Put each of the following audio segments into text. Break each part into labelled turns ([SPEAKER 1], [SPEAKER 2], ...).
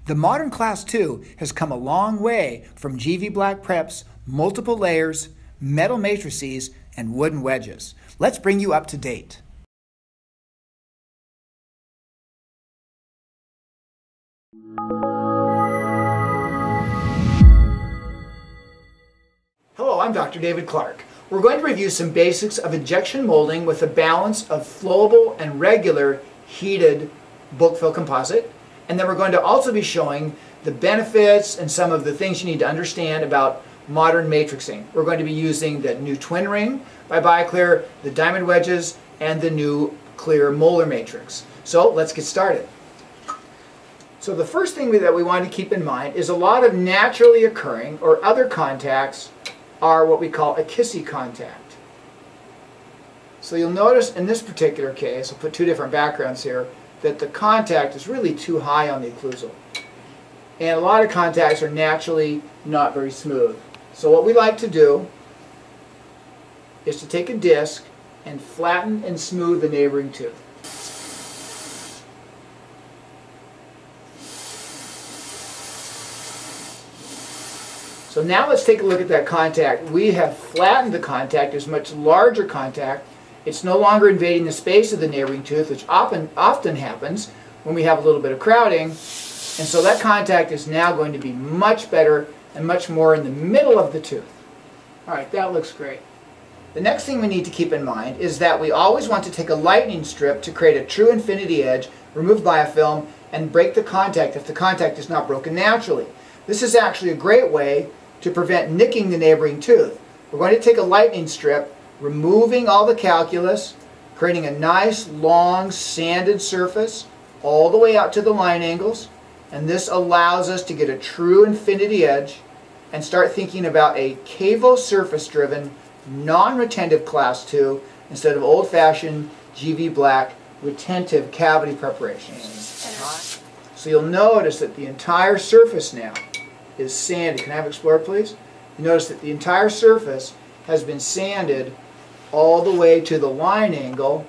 [SPEAKER 1] The modern Class 2 has come a long way from GV black preps, multiple layers, metal matrices, and wooden wedges. Let's bring you up to date. Hello, I'm Dr. David Clark. We're going to review some basics of injection molding with a balance of flowable and regular heated bulk fill composite. And then we're going to also be showing the benefits and some of the things you need to understand about modern matrixing. We're going to be using the new twin ring by Bioclear, the diamond wedges, and the new clear molar matrix. So let's get started. So the first thing that we want to keep in mind is a lot of naturally occurring or other contacts are what we call a kissy contact. So you'll notice in this particular case, I'll put two different backgrounds here, that the contact is really too high on the occlusal. And a lot of contacts are naturally not very smooth. So what we like to do is to take a disc and flatten and smooth the neighboring tooth. So now let's take a look at that contact. We have flattened the contact. There's much larger contact. It's no longer invading the space of the neighboring tooth, which often happens when we have a little bit of crowding. And so that contact is now going to be much better and much more in the middle of the tooth. All right, that looks great. The next thing we need to keep in mind is that we always want to take a lightning strip to create a true infinity edge, remove biofilm, and break the contact if the contact is not broken naturally. This is actually a great way to prevent nicking the neighboring tooth. We're going to take a lightning strip, removing all the calculus, creating a nice long sanded surface all the way out to the line angles, and this allows us to get a true infinity edge and start thinking about a cavo surface driven non-retentive class 2 instead of old-fashioned GV black retentive cavity preparation. So you'll notice that the entire surface now is sanded. Can I have Explorer please? You notice that the entire surface has been sanded all the way to the line angle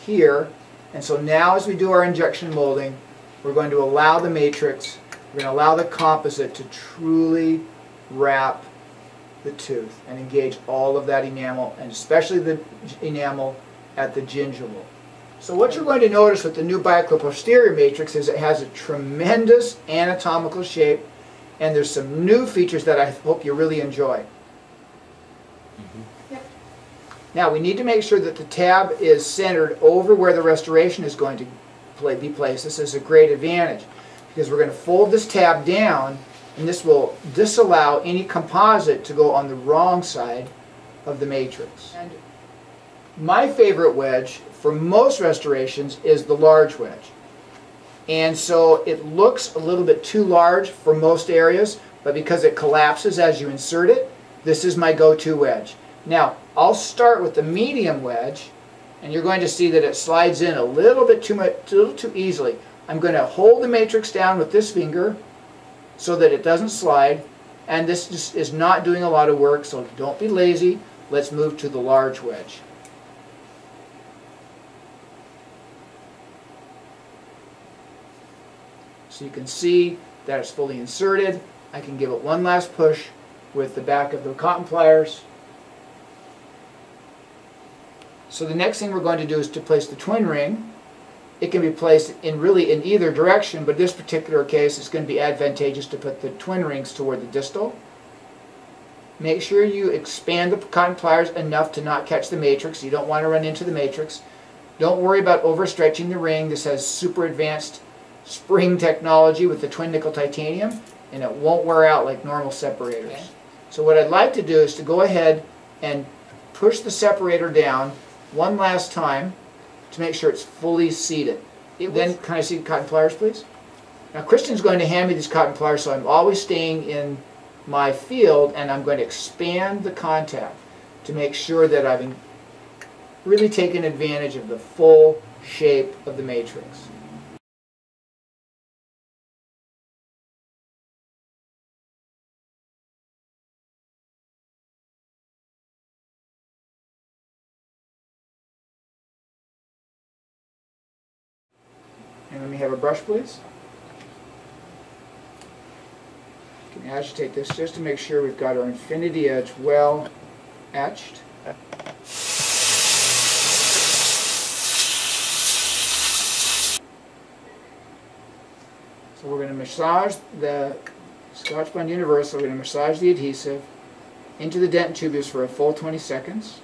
[SPEAKER 1] here, and so now as we do our injection molding, we're going to allow the matrix, we're going to allow the composite to truly wrap the tooth and engage all of that enamel, and especially the enamel at the gingival. So what you're going to notice with the new Bioclear Posterior Matrix is it has a tremendous anatomical shape, and there's some new features that I hope you really enjoy. Now we need to make sure that the tab is centered over where the restoration is going to be placed. This is a great advantage because we're going to fold this tab down, and this will disallow any composite to go on the wrong side of the matrix. And my favorite wedge for most restorations is the large wedge. And so it looks a little bit too large for most areas, but because it collapses as you insert it, this is my go-to wedge. Now, I'll start with the medium wedge, and you're going to see that it slides in a little bit too much, a little too easily. I'm going to hold the matrix down with this finger so that it doesn't slide, and this just is not doing a lot of work, so don't be lazy. Let's move to the large wedge. So you can see that it's fully inserted. I can give it one last push with the back of the cotton pliers. So the next thing we're going to do is to place the twin ring. It can be placed in either direction, but in this particular case it's going to be advantageous to put the twin rings toward the distal. Make sure you expand the cotton pliers enough to not catch the matrix. You don't want to run into the matrix. Don't worry about overstretching the ring. This has super advanced spring technology with the twin nickel titanium, and it won't wear out like normal separators. Okay. So what I'd like to do is to go ahead and push the separator down one last time to make sure it's fully seated. Then, can I see the cotton pliers, please? Now, Kristen's going to hand me these cotton pliers, so I'm always staying in my field, and I'm going to expand the contact to make sure that I've really taken advantage of the full shape of the matrix. And let me have a brush, please. You can agitate this just to make sure we've got our infinity edge well etched. So we're going to massage the Scotch-Bond Universal. We're going to massage the adhesive into the dent and tubules for a full 20 seconds.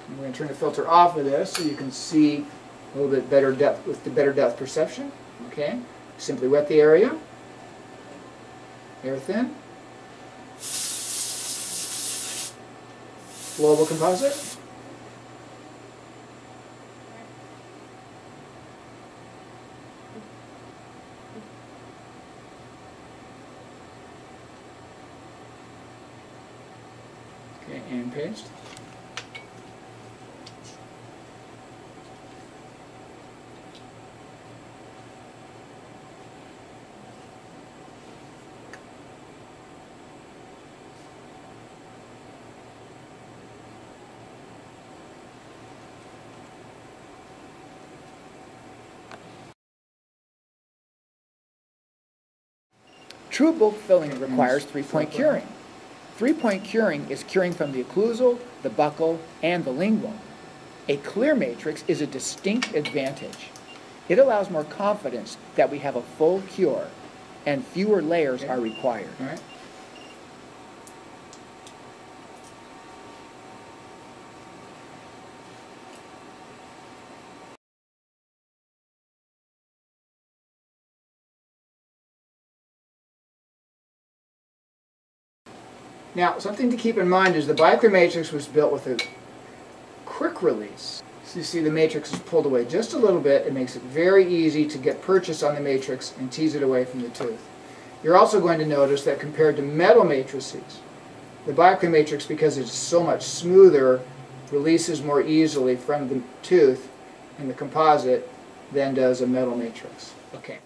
[SPEAKER 1] And we're going to turn the filter off of this so you can see a little bit better depth with the better depth perception. Okay, simply wet the area, air thin. Flowable composite. Okay, and paste. True bulk filling requires three-point curing. Three-point curing is curing from the occlusal, the buccal, and the lingual. A clear matrix is a distinct advantage. It allows more confidence that we have a full cure, and fewer layers are required. All right. Now, something to keep in mind is the Bioclear matrix was built with a quick release. So you see the matrix is pulled away just a little bit. It makes it very easy to get purchase on the matrix and tease it away from the tooth. You're also going to notice that compared to metal matrices, the Bioclear matrix, because it's so much smoother, releases more easily from the tooth and the composite than does a metal matrix. Okay.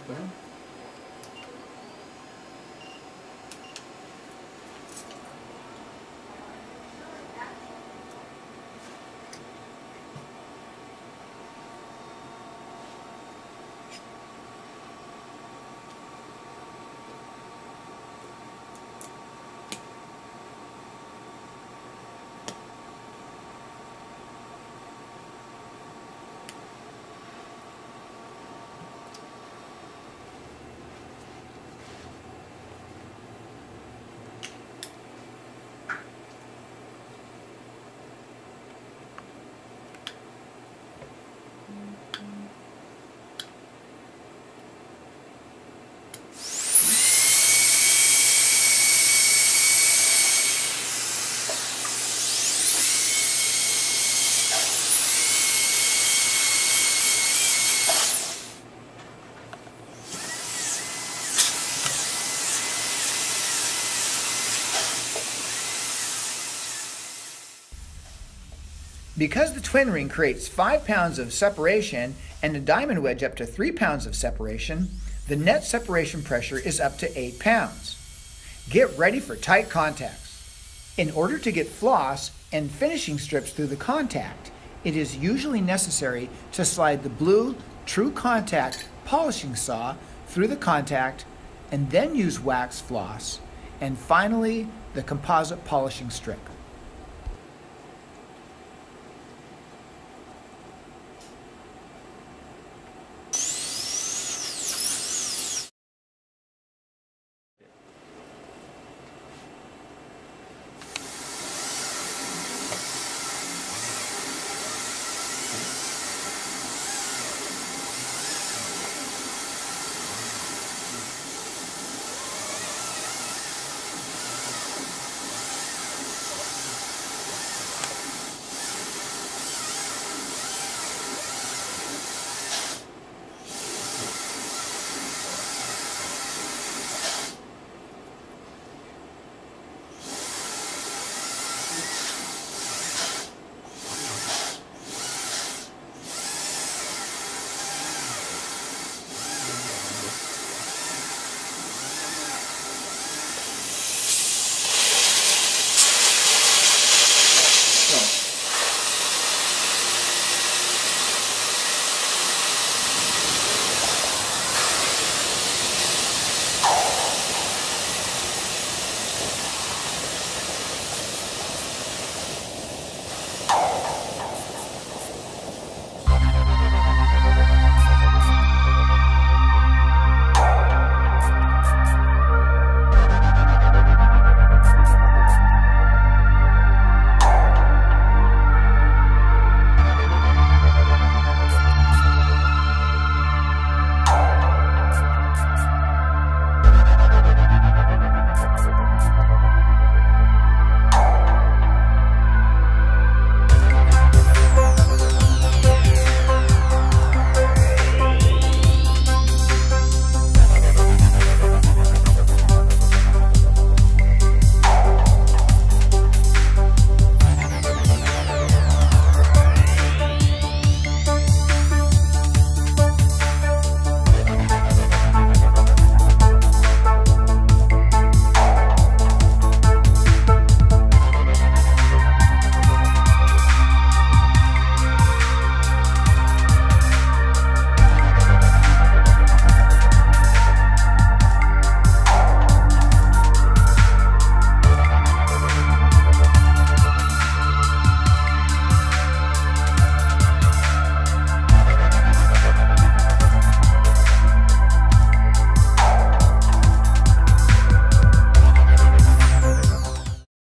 [SPEAKER 1] Well, because the twin ring creates 5 pounds of separation and the diamond wedge up to 3 pounds of separation, the net separation pressure is up to 8 pounds. Get ready for tight contacts. In order to get floss and finishing strips through the contact, it is usually necessary to slide the blue true contact polishing saw through the contact and then use wax floss, and finally the composite polishing strip.